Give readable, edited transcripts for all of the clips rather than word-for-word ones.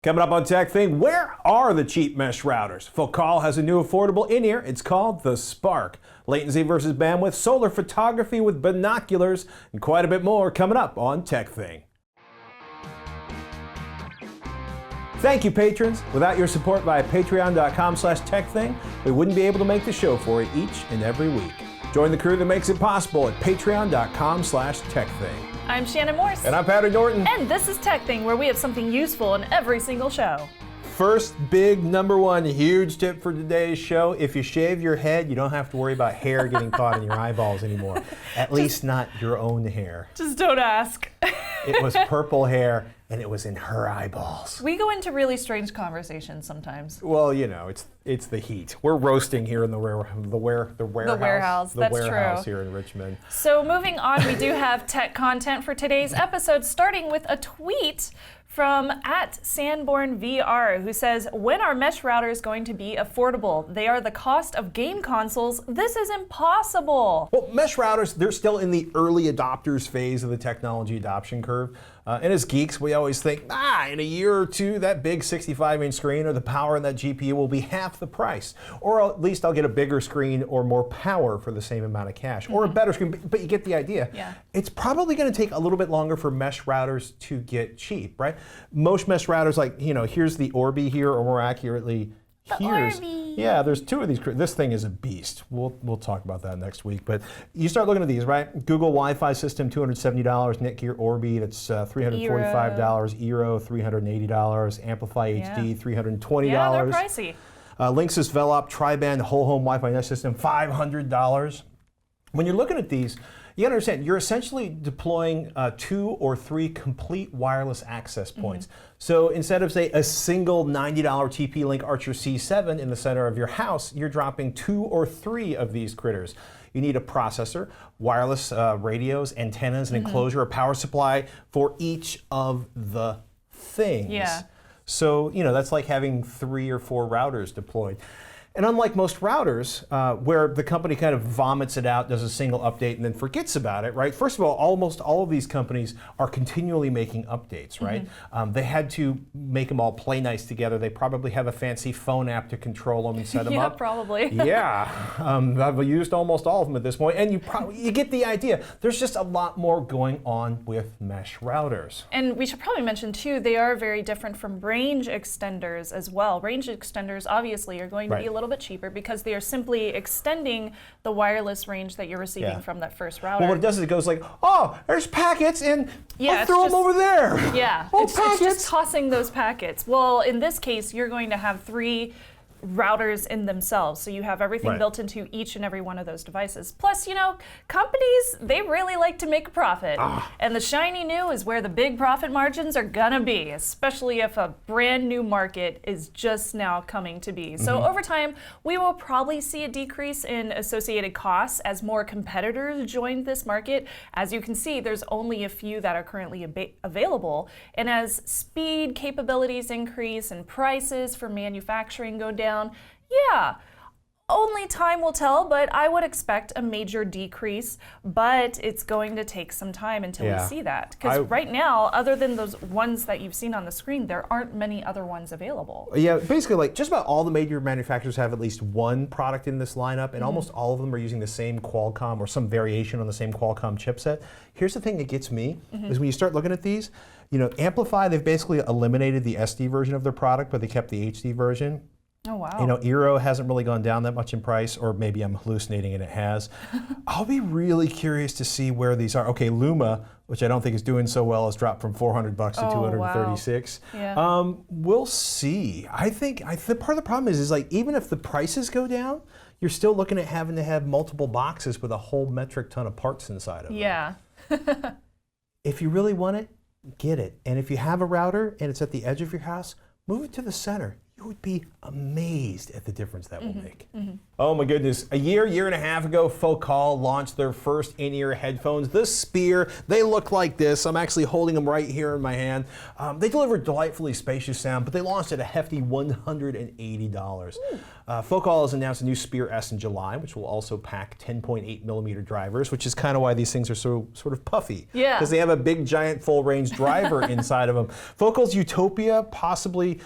Coming up on TekThing, where are the cheap mesh routers? Focal has a new affordable in-ear. It's called the Spark. Latency versus bandwidth, solar photography with binoculars, and quite a bit more coming up on TekThing. Thank you, patrons. Without your support via patreon.com/TekThing, we wouldn't be able to make the show for you each and every week. Join the crew that makes it possible at patreon.com/TekThing. I'm Shannon Morse. And I'm Patrick Norton. And this is TekThing, where we have something useful in every single show. First big #1 huge tip for today's show: if you shave your head, you don't have to worry about hair getting caught in your eyeballs anymore. At least not your own hair. Just don't ask. It was purple hair, and it was in her eyeballs. We go into really strange conversations sometimes. Well, you know, it's the heat. We're roasting here in the warehouse. That's true. Here in Richmond. So moving on, we do have tech content for today's episode, starting with a tweet from @SanbornVR, who says, "When are mesh routers going to be affordable? They are the cost of game consoles. This is impossible." Well, mesh routers, they're still in the early adopters phase of the technology adoption curve. And as geeks, we always think, in a year or two, that big 65-inch screen or the power in that GPU will be half the price. Or at least I'll get a bigger screen or more power for the same amount of cash. Or a better screen, but you get the idea. Yeah. It's probably going to take a little bit longer for mesh routers to get cheap, right? Most mesh routers, like, here's the Orbi here, or more accurately, yeah, there's two of these. This thing is a beast. We'll talk about that next week. But you start looking at these, right? Google Wi-Fi system, $270. Netgear Orbi, that's $345. Eero, $380. Amplify HD, $320. Yeah, they're pricey. Linksys Velop Tri-Band Whole Home Wi-Fi Mesh System, $500. When you're looking at these, you gotta understand, you're essentially deploying 2 or 3 complete wireless access points. So instead of, say, a single $90 TP-Link Archer C7 in the center of your house, you're dropping 2 or 3 of these critters. You need a processor, wireless radios, antennas, an enclosure, a power supply for each of the things. Yeah. So, that's like having 3 or 4 routers deployed. And unlike most routers, where the company kind of vomits it out, does a single update, and then forgets about it, right? First of all, almost all of these companies are continually making updates, right? They had to make them all play nice together. They probably have a fancy phone app to control them and set them up. Yeah, probably. Yeah, I've used almost all of them at this point, and you get the idea. There's just a lot more going on with mesh routers. And we should probably mention, too, they are very different from range extenders as well. Range extenders, obviously, are going to be a little bit cheaper because they are simply extending the wireless range that you're receiving from that first router. Well, what it does is it goes like, there's packets, and I'll throw them over there. Yeah, it's just tossing those packets. Well, in this case, you're going to have 3 routers in themselves, so you have everything built into each and every one of those devices. Plus, companies, they really like to make a profit, and the shiny new is where the big profit margins are gonna be, especially if a brand new market is just now coming to be. So over time, we will probably see a decrease in associated costs as more competitors join this market. As you can see, there's only a few that are currently available, and as speed capabilities increase and prices for manufacturing go down, only time will tell, but I would expect a major decrease, but it's going to take some time until we see that. Because right now, other than those ones that you've seen on the screen, there aren't many other ones available. Yeah, basically, like, just about all the major manufacturers have at least one product in this lineup, and almost all of them are using the same Qualcomm or some variation on the same Qualcomm chipset. Here's the thing that gets me, is when you start looking at these, Amplify, they've basically eliminated the SD version of their product, but they kept the HD version. Oh, wow. Eero hasn't really gone down that much in price, or maybe I'm hallucinating and it has. I'll be really curious to see where these are. Okay, Luma, which I don't think is doing so well, has dropped from $400 to $236. Wow. Yeah. We'll see. I think part of the problem is like, even if the prices go down, you're still looking at having to have multiple boxes with a whole metric ton of parts inside of them. Yeah. If you really want it, get it. And if you have a router and it's at the edge of your house, move it to the center. you would be amazed at the difference that will make. Oh my goodness. A year and a half ago, Focal launched their first in-ear headphones, the Sphear. They look like this. I'm actually holding them right here in my hand. They deliver delightfully spacious sound, but they launched at a hefty $180. Focal has announced a new Sphear S in July, which will also pack 10.8 millimeter drivers, which is kind of why these things are so sort of puffy. Yeah. Because they have a big, giant, full-range driver inside of them. Focal's Utopia, possibly,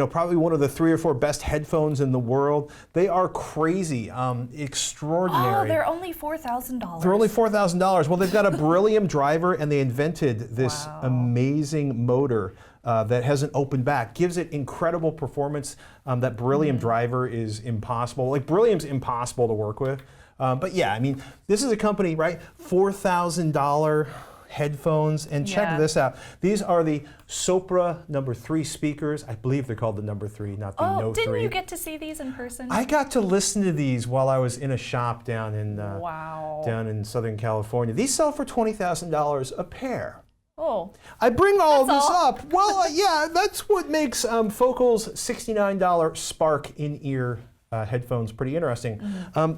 probably one of the 3 or 4 best headphones in the world. They are crazy, extraordinary. Oh, they're only $4,000. They're only $4,000. Well, they've got a beryllium driver, and they invented this amazing motor that has an open back. Gives it incredible performance. That beryllium driver is impossible. Like, beryllium's impossible to work with. But yeah, I mean, this is a company, right? $4,000 headphones, and check this out. These are the Sopra #3 speakers. I believe they're called the #3, not the No 3. Didn't you get to see these in person? I got to listen to these while I was in a shop down in Southern California. These sell for $20,000 a pair. Oh. I bring all this up. Well, yeah, that's what makes Focal's $69 Spark in-ear headphones pretty interesting.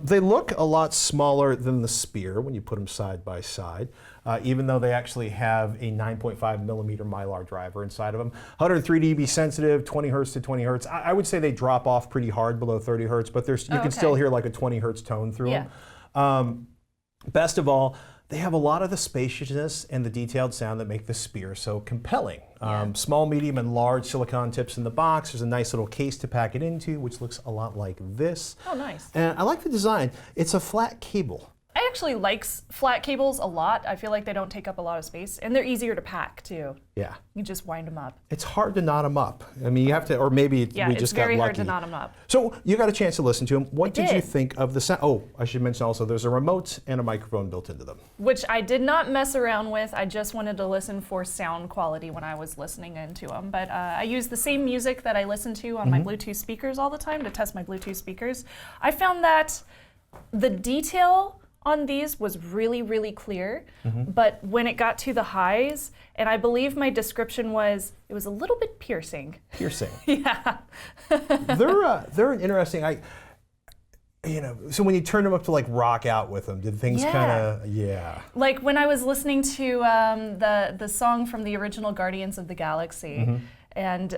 They look a lot smaller than the Sphear when you put them side by side, even though they actually have a 9.5 millimeter Mylar driver inside of them. 103 dB sensitive, 20 hertz to 20 hertz. I would say they drop off pretty hard below 30 hertz, but you can still hear like a 20 hertz tone through them. Best of all, they have a lot of the spaciousness and the detailed sound that make the Sphear so compelling. Small, medium, and large silicone tips in the box. There's a nice little case to pack it into, which looks a lot like this. Oh, nice. And I like the design. It's a flat cable. I actually like flat cables a lot. I feel like they don't take up a lot of space, and they're easier to pack too. Yeah. You just wind them up. It's hard to knot them up. I mean, you have to, or maybe we just got lucky. It's very hard to knot them up. So you got a chance to listen to them. What did you think of the sound? Oh, I should mention also there's a remote and a microphone built into them. Which I did not mess around with. I just wanted to listen for sound quality when I was listening into them. But I use the same music that I listen to on my Bluetooth speakers all the time to test my Bluetooth speakers. I found that the detail on these was really, really clear, but when it got to the highs, and I believe my description was, it was a little bit piercing. Piercing. Yeah. They're an interesting. So when you turned them up to like rock out with them, did things kind of Like when I was listening to the song from the original Guardians of the Galaxy. And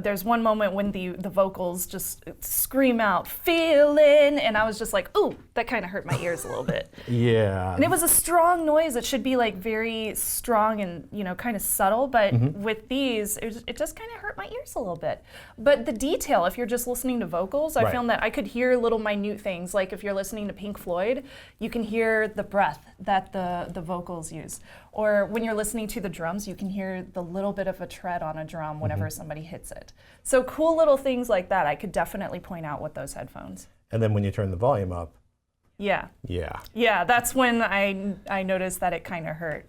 there's one moment when the vocals just scream out, "Feelin'," and I was just like, ooh, that kind of hurt my ears a little bit. Yeah. And it was a strong noise. It should be like very strong and kind of subtle, but with these, it just kind of hurt my ears a little bit. But the detail, if you're just listening to vocals, I found that I could hear little minute things. Like if you're listening to Pink Floyd, you can hear the breath that the vocals use. Or when you're listening to the drums, you can hear the little bit of a tread on a drum whenever somebody hits it. So cool little things like that, I could definitely point out with those headphones. And then when you turn the volume up. Yeah. Yeah. Yeah, that's when I noticed that it kind of hurt.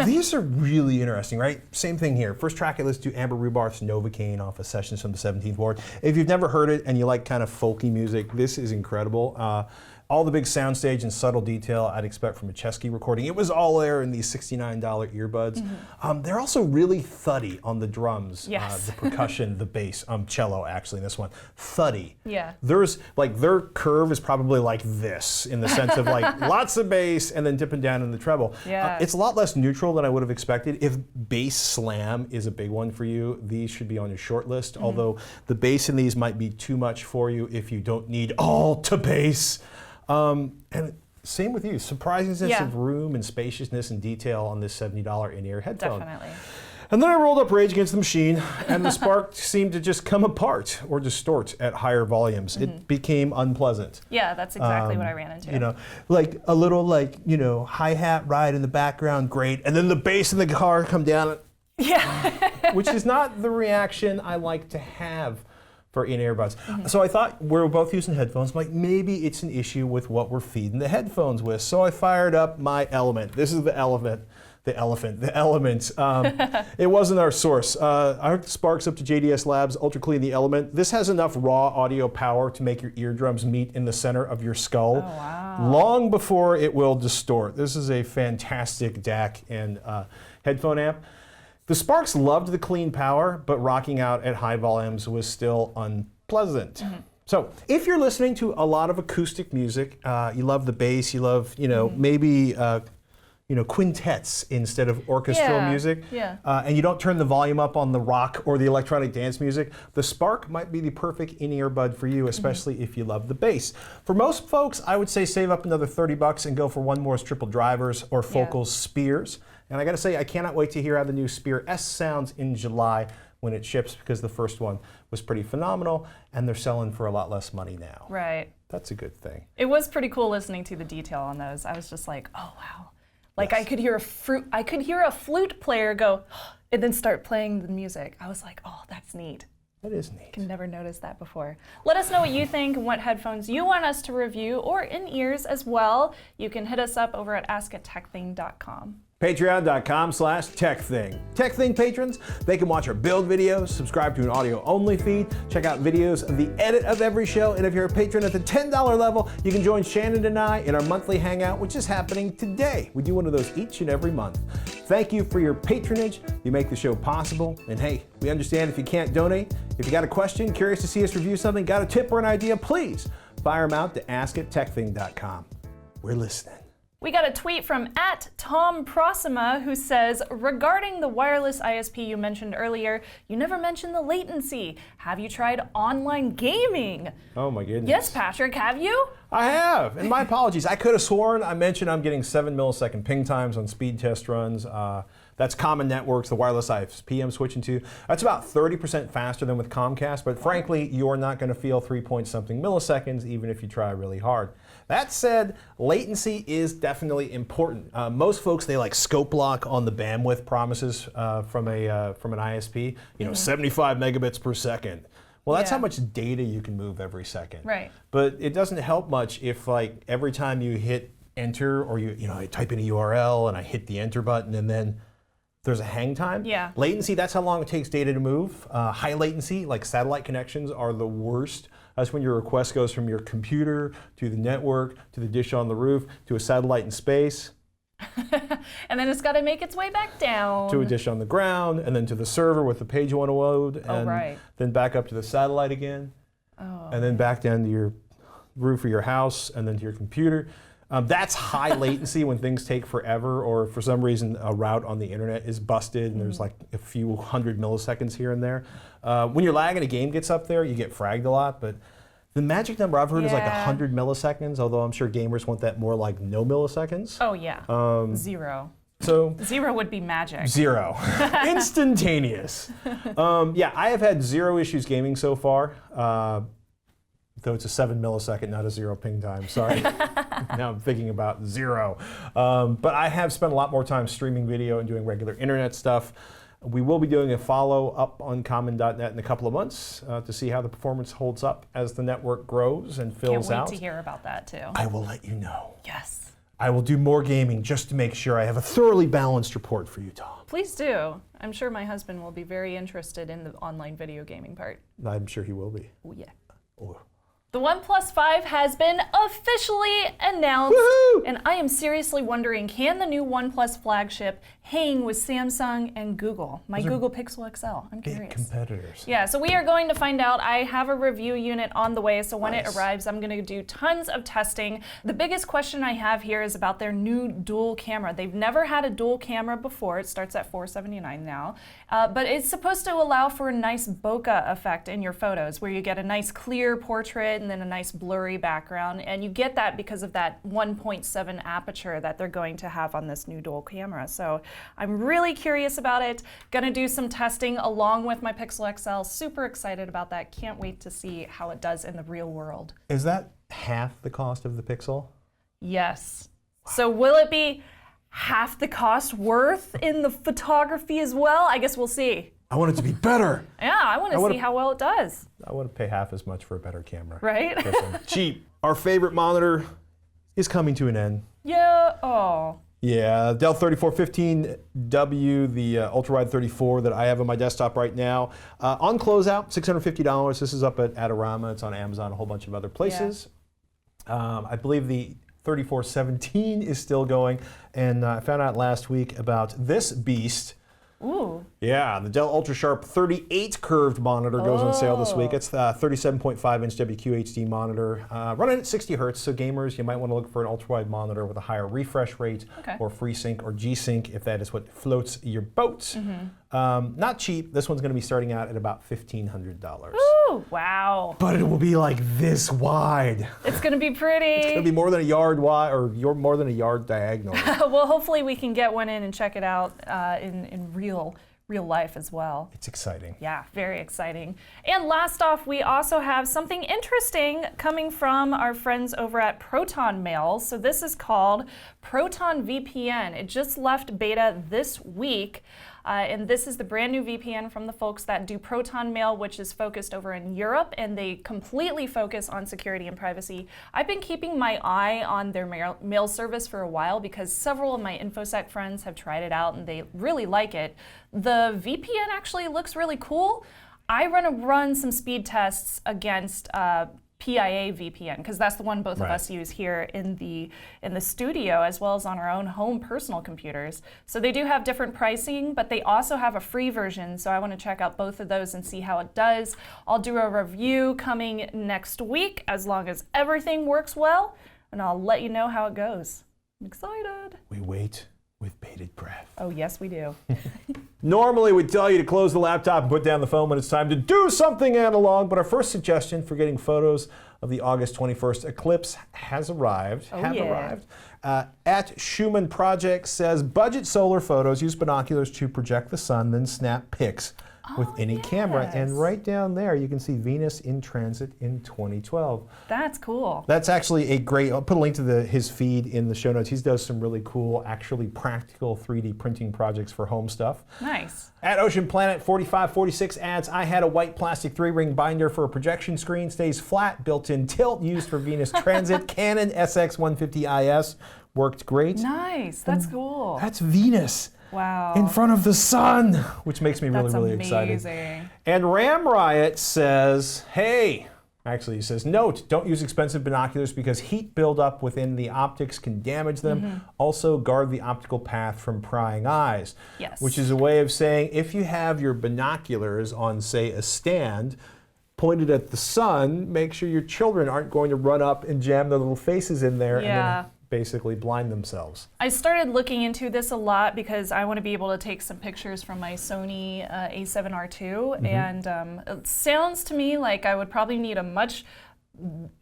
These are really interesting, right? Same thing here. First track I listened to, Amber Rubarth's Novocaine off of Sessions from the 17th Ward. If you've never heard it and you like kind of folky music, this is incredible. All the big soundstage and subtle detail I'd expect from a Chesky recording. It was all there in these $69 earbuds. They're also really thuddy on the drums, the percussion, the bass, cello actually in this one. Thuddy. Yeah. There's like their curve is probably like this in the sense of like lots of bass and then dipping down in the treble. Yeah. It's a lot less neutral than I would have expected. If bass slam is a big one for you, these should be on your short list, although the bass in these might be too much for you if you don't need all to bass. And same with you, surprising sense of room and spaciousness and detail on this $70 in-ear headphone. Definitely. And then I rolled up Rage Against the Machine, and the Spark seemed to just come apart or distort at higher volumes. It became unpleasant. Yeah, that's exactly what I ran into. Like a little hi-hat ride in the background, great, and then the bass in the guitar come down. Yeah. Which is not the reaction I like to have for in-ear buds. So I thought we're both using headphones. I'm like, maybe it's an issue with what we're feeding the headphones with. So I fired up my Element. This is the Element. The Element. It wasn't our source. I hooked the Sparks up to JDS Labs Ultra Clean The Element. This has enough raw audio power to make your eardrums meet in the center of your skull. Oh, wow. Long before it will distort. This is a fantastic DAC and headphone amp. The Sparks loved the clean power, but rocking out at high volumes was still unpleasant. So if you're listening to a lot of acoustic music, you love the bass, you love, maybe quintets instead of orchestral music, and you don't turn the volume up on the rock or the electronic dance music, the Spark might be the perfect in-earbud for you, especially if you love the bass. For most folks, I would say save up another $30 and go for one more triple drivers or focal Sphears. And I gotta say, I cannot wait to hear how the new Sphear S sounds in July when it ships, because the first one was pretty phenomenal and they're selling for a lot less money now. Right. That's a good thing. It was pretty cool listening to the detail on those. I was just like, oh wow. Like I could hear a flute player go and then start playing the music. I was like, oh, that's neat. That is neat. I never noticed that before. Let us know what you think and what headphones you want us to review, or in-ears as well. You can hit us up over at ask@tekthing.com. Patreon.com/TekThing. TekThing patrons, they can watch our build videos, subscribe to an audio-only feed, check out videos of the edit of every show, and if you're a patron at the $10 level, you can join Shannon and I in our monthly hangout, which is happening today. We do one of those each and every month. Thank you for your patronage. You make the show possible. And hey, we understand if you can't donate. If you got a question, curious to see us review something, got a tip or an idea, please fire them out to ask@tekthing.com. We're listening. We got a tweet from @TomProsima who says, regarding the wireless ISP you mentioned earlier, you never mentioned the latency. Have you tried online gaming? Oh my goodness. Yes, Patrick, have you? I have, and my apologies. I could have sworn I mentioned I'm getting 7 millisecond ping times on speed test runs. That's Common Netwoks, the wireless ISP I'm switching to. That's about 30% faster than with Comcast, but frankly, you're not going to feel 3-point-something milliseconds even if you try really hard. That said, latency is definitely important. Most folks, they like scope lock on the bandwidth promises from an ISP. 75 megabits per second. Well, that's how much data you can move every second. Right. But it doesn't help much if, like, every time you hit enter, or I type in a URL and I hit the enter button and then there's a hang time. Yeah. Latency, that's how long it takes data to move. High latency, like satellite connections, are the worst. That's when your request goes from your computer to the network, to the dish on the roof, to a satellite in space. And then it's got to make its way back down. To a dish on the ground, and then to the server with the page you want to load, and then back up to the satellite again, and then back down to your roof of your house, and then to your computer. That's high latency when things take forever, or for some reason a route on the internet is busted and there's like a few hundred milliseconds here and there. When your lag in a game gets up there, you get fragged a lot, but the magic number I've heard is like 100 milliseconds, although I'm sure gamers want that more like no milliseconds. Oh yeah, 0. So 0 would be magic. 0. Instantaneous. Yeah, I have had 0 issues gaming so far. Though it's a 7 millisecond, not a 0 ping time, sorry. Now I'm thinking about 0. But I have spent a lot more time streaming video and doing regular internet stuff. We will be doing a follow-up on common.net in a couple of months to see how the performance holds up as the network grows and fills out. Can't wait to hear about that too. I will let you know. Yes. I will do more gaming just to make sure I have a thoroughly balanced report for you, Tom. Please do. I'm sure my husband will be very interested in the online video gaming part. I'm sure he will be. Oh yeah. Oh. The OnePlus 5 has been officially announced, and I am seriously wondering, can the new OnePlus flagship hang with Samsung and Google? My Google Pixel XL, I'm curious. Big competitors. Yeah, so we are going to find out. I have a review unit on the way, so when it arrives, I'm gonna do tons of testing. The biggest question I have here is about their new dual camera. They've never had a dual camera before. It starts at $479 now, but it's supposed to allow for a nice bokeh effect in your photos, where you get a nice clear portrait and then a nice blurry background, and you get that because of that 1.7 aperture that they're going to have on this new dual camera. So I'm really curious about it. Gonna do some testing along with my Pixel XL. Super excited about that. Can't wait to see how it does in the real world. Is that half the cost of the Pixel? Yes. Wow. So will it be half the cost worth in the photography as well? I guess we'll see. I want it to be better. Yeah, I want to see how well it does. I want to pay half as much for a better camera. Right? Cheap. Our favorite monitor is coming to an end. Yeah. Oh. Yeah, Dell 3415W, the Ultrawide 34 that I have on my desktop right now. On closeout, $650. This is up at Adorama. It's on Amazon, a whole bunch of other places. Yeah. I believe the 3417 is still going. And I found out last week about this beast. Ooh. Yeah, the Dell UltraSharp 38 curved monitor goes on sale this week. It's the 37.5-inch WQHD monitor, running at 60 hertz. So gamers, you might want to look for an ultrawide monitor with a higher refresh rate, or FreeSync or G-Sync if that is what floats your boat. Not cheap. This one's going to be starting out at about $1,500. Ooh, wow. But it will be like this wide. It's going to be pretty. It's going to be more than a yard wide, or more than a yard diagonal. Well, hopefully we can get one in and check it out in real life as well. It's exciting. Yeah, very exciting. And last off, we also have something interesting coming from our friends over at Proton Mail. So this is called ProtonVPN. It just left beta this week. And this is the brand new VPN from the folks that do Proton Mail, which is focused over in Europe, and they completely focus on security and privacy. I've been keeping my eye on their mail service for a while because several of my InfoSec friends have tried it out and they really like it. The VPN actually looks really cool. I run some speed tests against PIA VPN, because that's the one both of us use here in the studio as well as on our own home personal computers. So they do have different pricing, but they also have a free version, so I want to check out both of those and see how it does. I'll do a review coming next week as long as everything works well, and I'll let you know how it goes. I'm excited. We wait with bated breath. Oh, yes, we do. Normally, we'd tell you to close the laptop and put down the phone when it's time to do something analog, but our first suggestion for getting photos of the August 21st eclipse has arrived. At Schumann Project says, budget solar photos, use binoculars to project the sun, then snap pics with any camera. And right down there, you can see Venus in transit in 2012. That's cool. That's actually a great, I'll put a link to his feed in the show notes. He does some really cool, actually practical 3D printing projects for home stuff. Nice. At Ocean Planet 4546 adds, I had a white plastic 3-ring binder for a projection screen, stays flat, built-in tilt, used for Venus transit, Canon SX150IS, worked great. Nice, that's cool. That's Venus. Wow. In front of the sun, which makes me really excited. And Ram Riot says, hey, actually he says, note, don't use expensive binoculars because heat buildup within the optics can damage them. Also guard the optical path from prying eyes. Yes. Which is a way of saying if you have your binoculars on, say, a stand pointed at the sun, make sure your children aren't going to run up and jam their little faces in there and then basically blind themselves. I started looking into this a lot because I want to be able to take some pictures from my Sony a7R II, and it sounds to me like I would probably need a much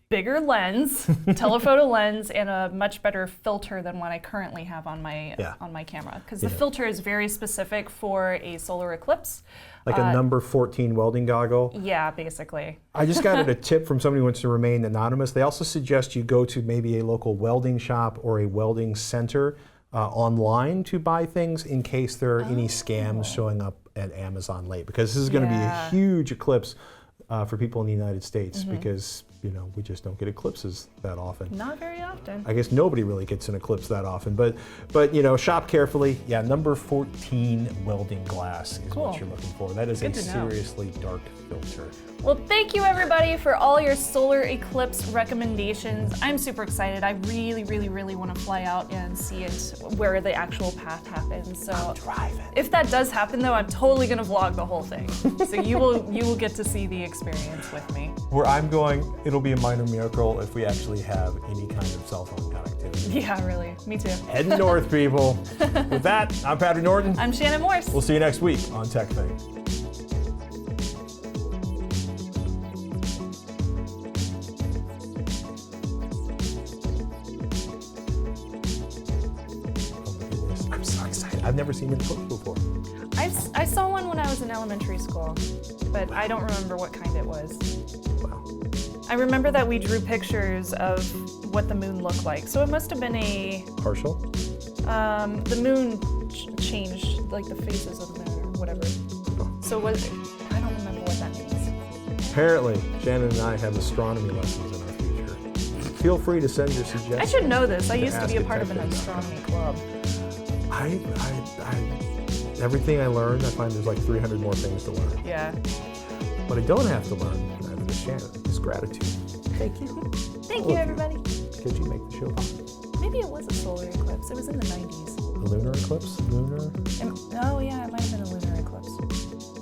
bigger lens, telephoto lens, and a much better filter than what I currently have on my camera, because the filter is very specific for a solar eclipse. Like a number 14 welding goggle? Yeah, basically. I just got a tip from somebody who wants to remain anonymous. They also suggest you go to maybe a local welding shop or a welding center online to buy things in case there are any scams showing up at Amazon late. Because this is going to be a huge eclipse for people in the United States because we just don't get eclipses that often. Not very often. I guess nobody really gets an eclipse that often, but shop carefully. Yeah, number 14 welding glass is what you're looking for. That is a seriously dark filter. Well, thank you everybody for all your solar eclipse recommendations. I'm super excited. I really, really, really want to fly out and see it where the actual path happens. So if that does happen though, I'm totally gonna vlog the whole thing. So you will get to see the experience with me. Where I'm going, it'll be a minor miracle if we actually have any kind of cell phone connectivity. Yeah, really. Me too. Heading north, people. With that, I'm Patrick Norton. I'm Shannon Morse. We'll see you next week on TekThing. I'm so excited. I've never seen an eclipse before. I saw one when I was in elementary school, but I don't remember what kind it was. Wow. I remember that we drew pictures of what the moon looked like, so it must have been a... Partial? The moon changed, like the faces of the moon or whatever. Oh. So I don't remember what that means. Apparently, Shannon and I have astronomy lessons in our future. Feel free to send your suggestions. I should know this. I used to be a part of an astronomy club. Everything I learned, I find there's like 300 more things to learn. Yeah. What I don't have to learn, neither does Shannon, is gratitude. Thank you. Thank you, everybody. Because you make the show possible. Maybe it was a solar eclipse. It was in the 90s. A lunar eclipse? Lunar? Oh yeah, it might have been a lunar eclipse.